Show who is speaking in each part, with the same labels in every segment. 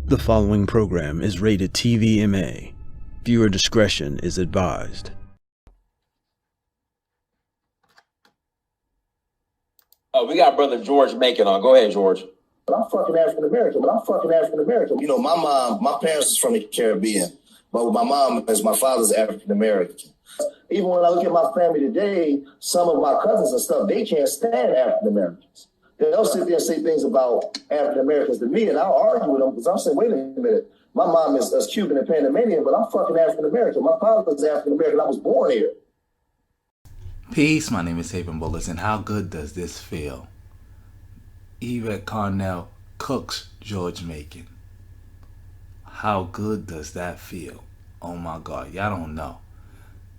Speaker 1: The following program is rated TV-MA. Viewer discretion is advised.
Speaker 2: Oh, we got brother George Macon on. Go ahead, George.
Speaker 3: I'm fucking African American, but I'm fucking African American. You know, my parents is from the Caribbean, but my mom is my father's African American. Even when I look at my family today, some of my cousins and stuff, they can't stand African Americans. They'll sit there and say things about African Americans to me, and I'll argue with them because I'm saying, wait a minute, my mom is Cuban and Panamanian, but I'm fucking African American. My father's African American. I was born here.
Speaker 4: Peace, my name is Haven Bullets, and how good does this feel? Yvette Carnell cooks George Macon. How good does that feel? Oh my God, y'all don't know.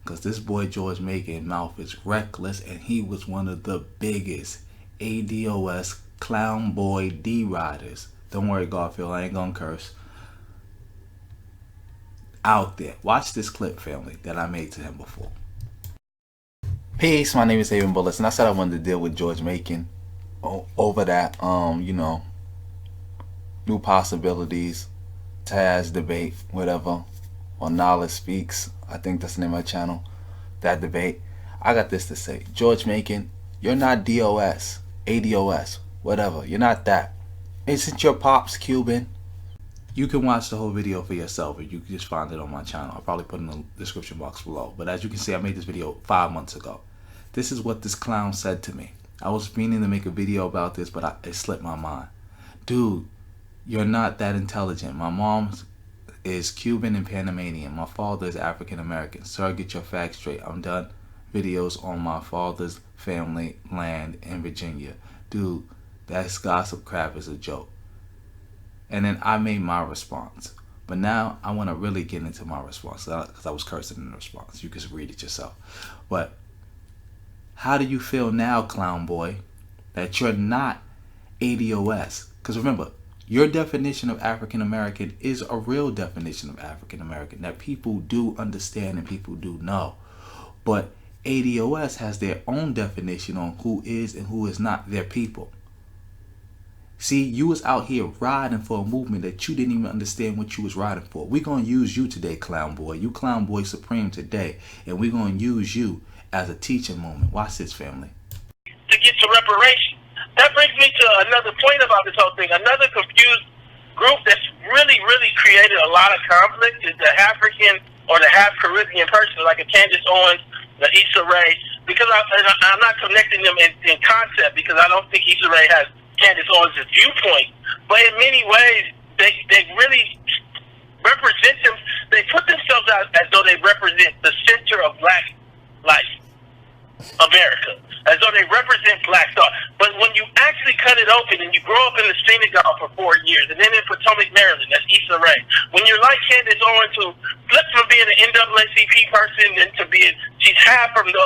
Speaker 4: Because this boy George Macon mouth is reckless, and he was one of the biggest ADOS Clownboy D-Riders. Don't worry, Garfield, I ain't gonna curse. Out there. Watch this clip, family, that I made to him before. Peace, my name is Haven Bullets, and I said I wanted to deal with George Macon over that, new possibilities, Taz debate, whatever, or Knowledge Speaks. I think that's the name of my channel. That debate. I got this to say. George Macon, you're not DOS, ADOS, whatever. You're not that. Isn't your pops Cuban? You can watch the whole video for yourself, or you can just find it on my channel. I'll probably put it in the description box below. But as you can see, I made this video 5 months ago. This is what this clown said to me. I was meaning to make a video about this, but it slipped my mind. Dude, you're not that intelligent. My mom is Cuban and Panamanian. My father is African American. Sir, get your facts straight. I'm done videos on my father's family land in Virginia. Dude, that gossip crap is a joke. And then I made my response. But now I want to really get into my response because I was cursing in the response. You can read it yourself. But how do you feel now, Clownboy, that you're not ADOS? Because remember, your definition of African American is a real definition of African American that people do understand and people do know. But ADOS has their own definition on who is and who is not their people. See, you was out here riding for a movement that you didn't even understand what you was riding for. We're going to use you today, Clownboy. You Clownboy Supreme today. And we're going to use you as a teaching moment. Watch this, family.
Speaker 5: To get to reparation. That brings me to another point about this whole thing. Another confused group that's really, really created a lot of conflict is the African or the half Caribbean person, like a Candace Owens, the Issa Rae, because I'm not connecting them in concept because I don't think Issa Rae has Candace Owens' viewpoint. But in many ways, they really represent them. They put themselves out as though they represent the center of black life, America, as though they represent black thought. But when you actually cut it open and you grow up in the synagogue for 4 years, and then in Potomac, Maryland, that's Issa Rae. When you're like Candace Owens, who flipped from being an NAACP person into being, she's half from the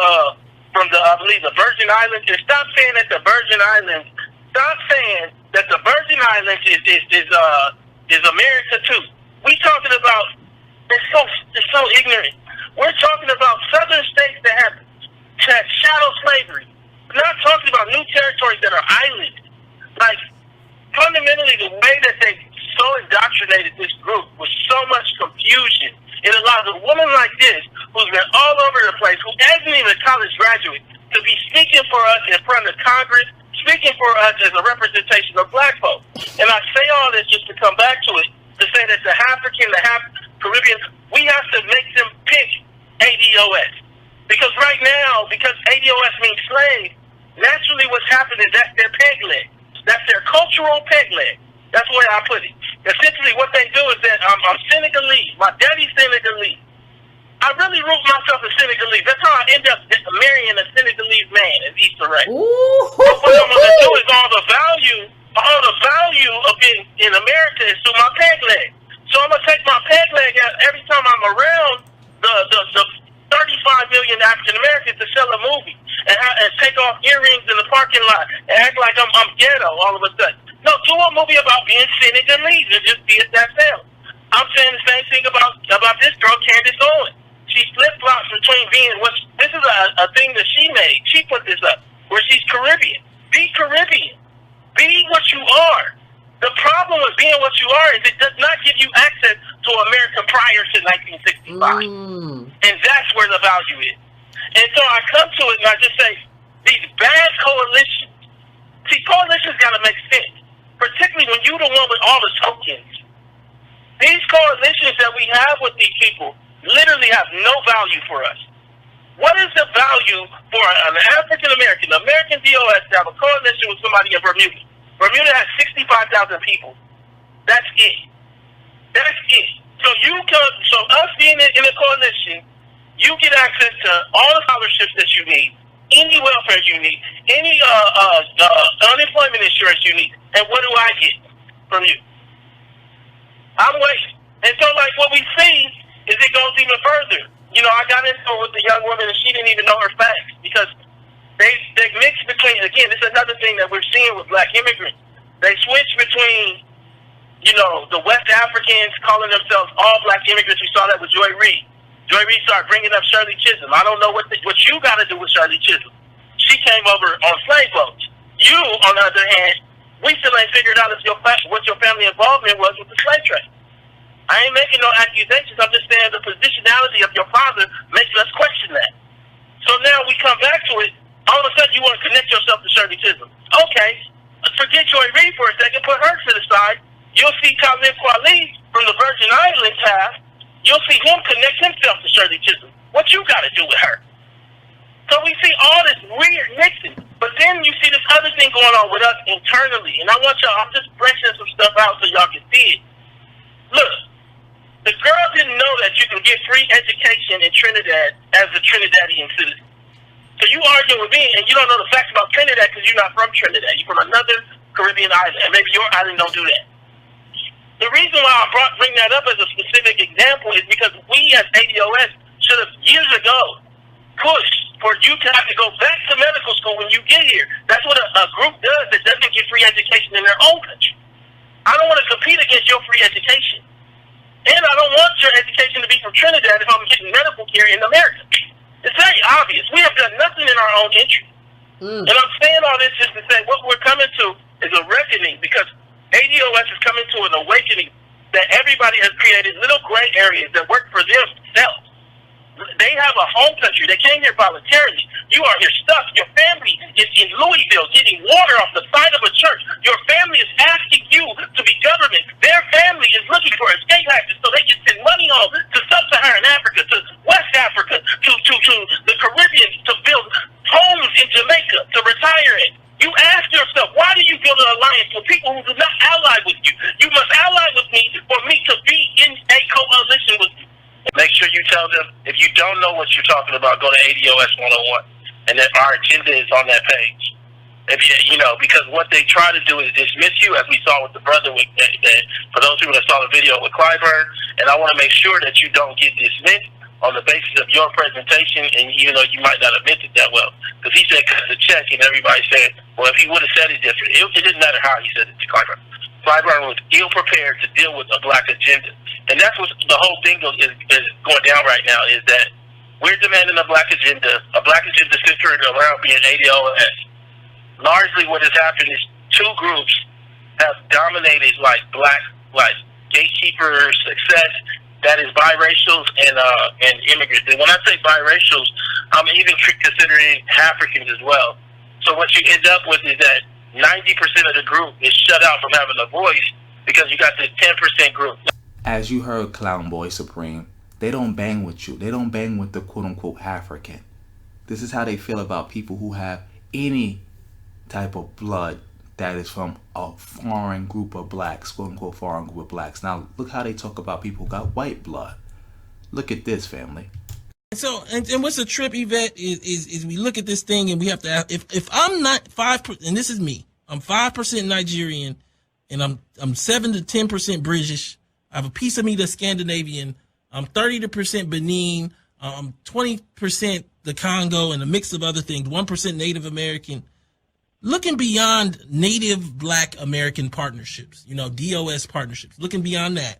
Speaker 5: I believe the Virgin Islands. And stop saying that the Virgin Islands. Stop saying that the Virgin Islands is America too. We talking about it's so ignorant. We're talking about southern states that have shadow slavery. We're not talking about new territories that are islands. Like, fundamentally, the way that they so indoctrinated this group with so much confusion, it allows a woman like this, who's been all over the place, who isn't even a college graduate, to be speaking for us in front of Congress, speaking for us as a representation of black folks. And I say all this just to come back to it, to say that the African, the half Caribbean, we have to make them pick ADOS. Because right now, because ADOS means slave, naturally what's happening is that's their peg leg. That's their cultural peg leg. That's the way I put it. Essentially what they do is that I'm Senegalese. My daddy's Senegalese. I really root myself as Senegalese. That's how I end up marrying a Senegalese man, as Issa Rae. So what I'm going to do is all the value of being in America is through my peg leg. So I'm going to take my peg leg out every time I'm around the 35 million African Americans to sell a movie and take off earrings in the parking lot and act like I'm ghetto all of a sudden. No, do a movie about being Senegalese and just be it that sales. I'm saying the same thing about this girl, Candace Owens. She flip-flops between being this is a thing that she made. She put this up where she's Caribbean. Be Caribbean. Be what you are. The problem with being what you are is it does not give you access to America prior to 1965. And that's where the value is. And so I come to it and I just say, these bad coalitions, see, coalitions got to make sense, particularly when you're the one with all the tokens. These coalitions that we have with these people literally have no value for us. What is the value for an African-American DOS to have a coalition with somebody in Bermuda? Bermuda has 65,000 people. That's it. That's it. So us being in a coalition, you get access to all the scholarships that you need, any welfare you need, any unemployment insurance you need. And what do I get from you? I'm waiting. And so, like, what we see is it goes even further. You know, I got into it with the young woman, and she didn't even know her facts because they mix between, again, this is another thing that we're seeing with black immigrants. They switch between, you know, the West Africans calling themselves all black immigrants. We saw that with Joy Reid. Joy Reid started bringing up Shirley Chisholm. I don't know what you got to do with Shirley Chisholm. She came over on slave boats. You, on the other hand, we still ain't figured out what your family involvement was with the slave trade. I ain't making no accusations. I'm just saying the positionality of your father makes us question that. So now we come back to it. All of a sudden, you want to connect yourself to Shirley Chisholm. Okay, forget Joy Reid for a second. Put her to the side. You'll see Talib Kweli from the Virgin Islands half. You'll see him connect himself to Shirley Chisholm. What you got to do with her? So we see all this weird mixing. But then you see this other thing going on with us internally. And I want y'all, I'm just breaking some stuff out so y'all can see it. Look. The girl didn't know that you can get free education in Trinidad as a Trinidadian citizen. So you arguing with me, and you don't know the facts about Trinidad because you're not from Trinidad. You're from another Caribbean island, and maybe your island don't do that. The reason why I bring that up as a specific example is because we as ADOS should have years ago pushed for you to have to go back to medical school when you get here. That's what a group does that doesn't get free education in their own country. I don't want to compete against your free education. And I don't want your education to be from Trinidad if I'm getting medical care in America. It's very obvious. We have done nothing in our own interest. And I'm saying all this just to say what we're coming to is a reckoning because ADOS is coming to an awakening that everybody has created little gray areas that work for themselves. They have a home country. They came here voluntarily. You are here stuck. Your family is in Louisville getting water off the side of a church. Your family is asking you to be government. Their family is looking for escape hatches so they can send money home to sub-Saharan Africa, to West Africa, to the Caribbean, to build homes in Jamaica, to retire in. You ask yourself, why do you build an alliance with people who do not ally with you? You must ally with me for me to be in a coalition with you. Make sure you tell them, if you don't know what you're talking about, go to ADOS 101. And then our agenda is on that page. If you know, because what they try to do is dismiss you, as we saw with the brother, for those people that saw the video with Clyburn. And I want to make sure that you don't get dismissed on the basis of your presentation, and even though you might not admit it that well. Because he said, cut the check, and everybody said, well, if he would have said it different, it didn't matter how he said it to Clyburn. Clyburn was ill-prepared to deal with a black agenda. And that's what the whole thing is going down right now, is that we're demanding a black agenda centered around being ADOS. Largely what has happened is two groups have dominated black gatekeeper success, that is biracials and immigrants. And when I say biracials, I'm even considering Africans as well. So what you end up with is that 90% of the group is shut out from having a voice because you got this 10% group.
Speaker 4: As you heard Clownboy Supreme, they don't bang with you. They don't bang with the quote-unquote African. This is how they feel about people who have any type of blood that is from a foreign group of blacks, quote-unquote foreign group of blacks. Now, look how they talk about people who got white blood. Look at this, family.
Speaker 6: So, and what's the trip, Yvette, is we look at this thing and we have to ask, if I'm not 5%, and this is me, I'm 5% Nigerian, and I'm 7 to 10% British, I have a piece of me that's Scandinavian, I'm 30% Benin, I'm 20% the Congo, and a mix of other things, 1% Native American. Looking beyond Native Black American partnerships, DOS partnerships, looking beyond that,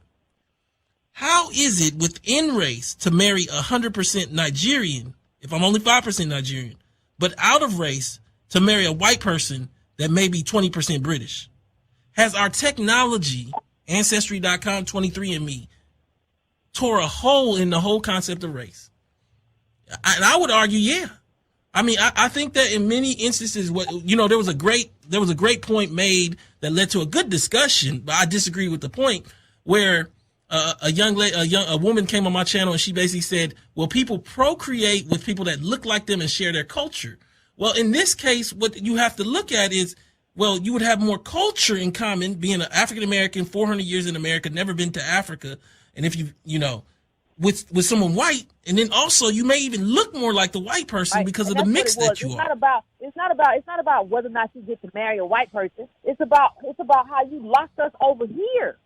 Speaker 6: how is it within race to marry 100% Nigerian, if I'm only 5% Nigerian, but out of race to marry a white person that may be 20% British? Has our technology Ancestry.com, 23andMe tore a hole in the whole concept of race. And I would argue, yeah. I mean, I think that in many instances, there was a great point made that led to a good discussion, but I disagree with the point where a woman came on my channel and she basically said, well, people procreate with people that look like them and share their culture. Well, in this case, what you have to look at is, well, you would have more culture in common being an African American, 400 years in America, never been to Africa, and if with someone white, and then also you may even look more like the white person
Speaker 7: right.
Speaker 6: because
Speaker 7: And
Speaker 6: of the
Speaker 7: that's
Speaker 6: mix
Speaker 7: what it was.
Speaker 6: that you
Speaker 7: It's
Speaker 6: are.
Speaker 7: not about whether or not you get to marry a white person. It's about how you locked us over here.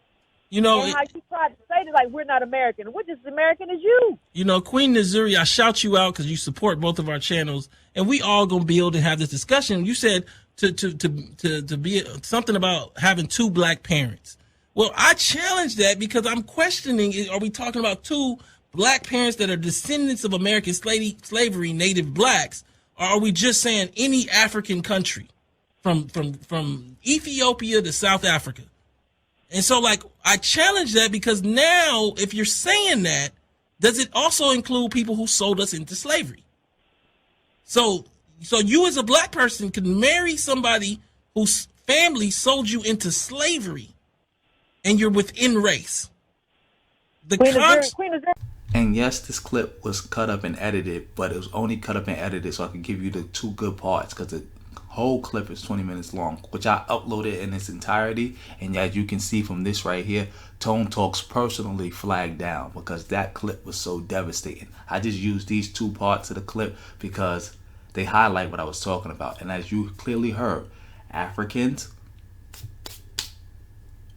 Speaker 7: And how you tried to say that like we're not American. We're just as American as you.
Speaker 6: Queen Nazuri, I shout you out because you support both of our channels, and we all gonna be able to have this discussion. You said to be something about having two black parents. Well, I challenge that because I'm questioning: are we talking about two black parents that are descendants of American slavery, native blacks, or are we just saying any African country, from Ethiopia to South Africa? And so, like, I challenge that because now, if you're saying that, does it also include people who sold us into slavery? So you as a black person can marry somebody whose family sold you into slavery, and you're within race.
Speaker 4: And yes, this clip was cut up and edited, but it was only cut up and edited so I could give you the two good parts, because the whole clip is 20 minutes long, which I uploaded in its entirety. And as you can see from this right here, Tone Talks personally flagged down because that clip was so devastating. I just used these two parts of the clip because they highlight what I was talking about. And as you clearly heard, Africans,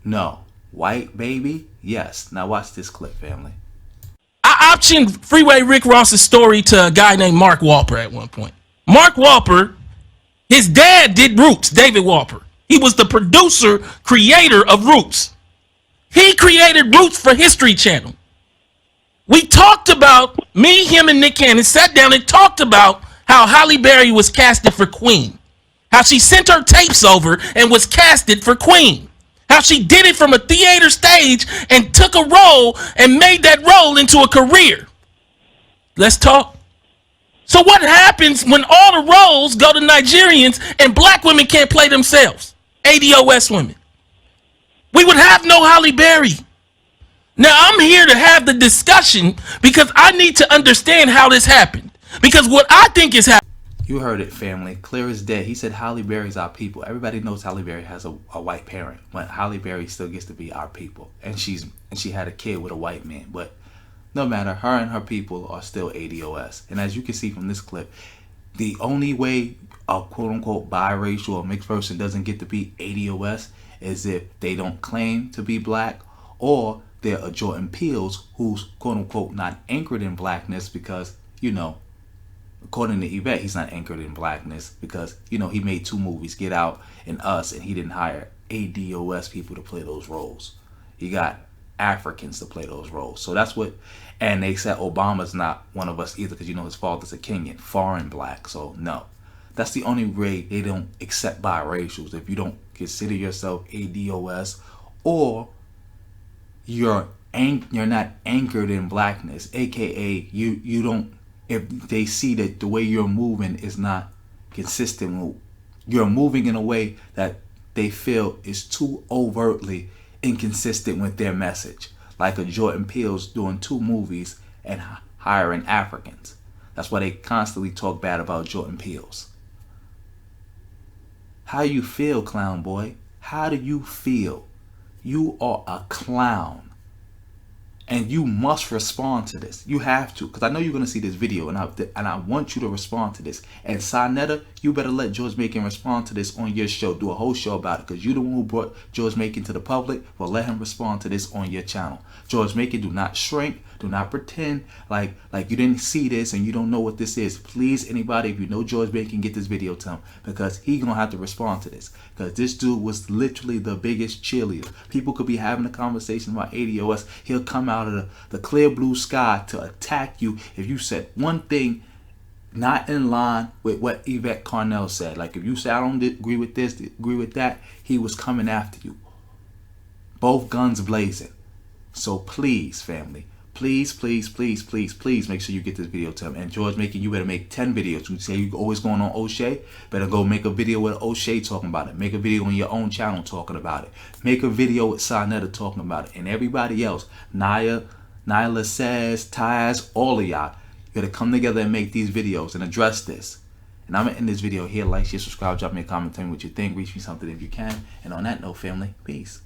Speaker 4: no. White baby, yes. Now watch this clip, family.
Speaker 6: I optioned Freeway Rick Ross's story to a guy named Mark Walper at one point. Mark Walper, his dad did Roots, David Walper. He was the producer, creator of Roots. He created Roots for History Channel. We talked about, me, him, and Nick Cannon sat down and talked about how Halle Berry was casted for Queen. How she sent her tapes over and was casted for Queen. How she did it from a theater stage and took a role and made that role into a career. Let's talk. So what happens when all the roles go to Nigerians and black women can't play themselves? ADOS women. We would have no Halle Berry. Now I'm here to have the discussion because I need to understand how this happened. Because what I think is happening.
Speaker 4: You heard it, family. Clear as day. He said Halle Berry's our people. Everybody knows Halle Berry has a white parent, but Halle Berry still gets to be our people. And she had a kid with a white man. But no matter, her and her people are still ADOS. And as you can see from this clip, the only way a quote-unquote biracial or mixed person doesn't get to be ADOS is if they don't claim to be black, or they're a Jordan Peele's who's quote-unquote not anchored in blackness because, according to Yvette, he's not anchored in blackness because, he made 2 movies, Get Out and Us, and he didn't hire ADOS people to play those roles. He got Africans to play those roles. So that's what, and they said Obama's not one of us either because, his father's a Kenyan, foreign black. So no, that's the only way they don't accept biracials. If you don't consider yourself ADOS, or you're not anchored in blackness, aka you don't, if they see that the way you're moving is not consistent, you're moving in a way that they feel is too overtly inconsistent with their message, like a Jordan Peele's doing 2 movies and hiring Africans. That's why they constantly talk bad about Jordan Peele's. How you feel, Clownboy? How do you feel? You are a clown. And you must respond to this. You have to, because I know you're going to see this video, and I want you to respond to this. And Sanetta, you better let George Macon respond to this on your show. Do a whole show about it, because you're the one who brought George Macon to the public. Well, let him respond to this on your channel. George Macon, do not shrink. Do not pretend like you didn't see this and you don't know what this is. Please, anybody, if you know George Macon, get this video to him, because he's going to have to respond to this. Because this dude was literally the biggest cheerleader. People could be having a conversation about ADOS. He'll come out of the clear blue sky to attack you if you said one thing not in line with what Yvette Carnell said. Like if you say, I don't agree with this, agree with that, he was coming after you. Both guns blazing. So please, family, please make sure you get this video to him. And George Macon, you better make 10 videos. You say you always going on O'Shea, better go make a video with O'Shea talking about it. Make a video on your own channel talking about it. Make a video with Sarnetta talking about it. And everybody else, Nyla says, Taz, all of y'all, you gotta come together and make these videos and address this. And I'm gonna end this video here. Like, share, subscribe, drop me a comment, tell me what you think. Reach me something if you can. And on that note, family, peace.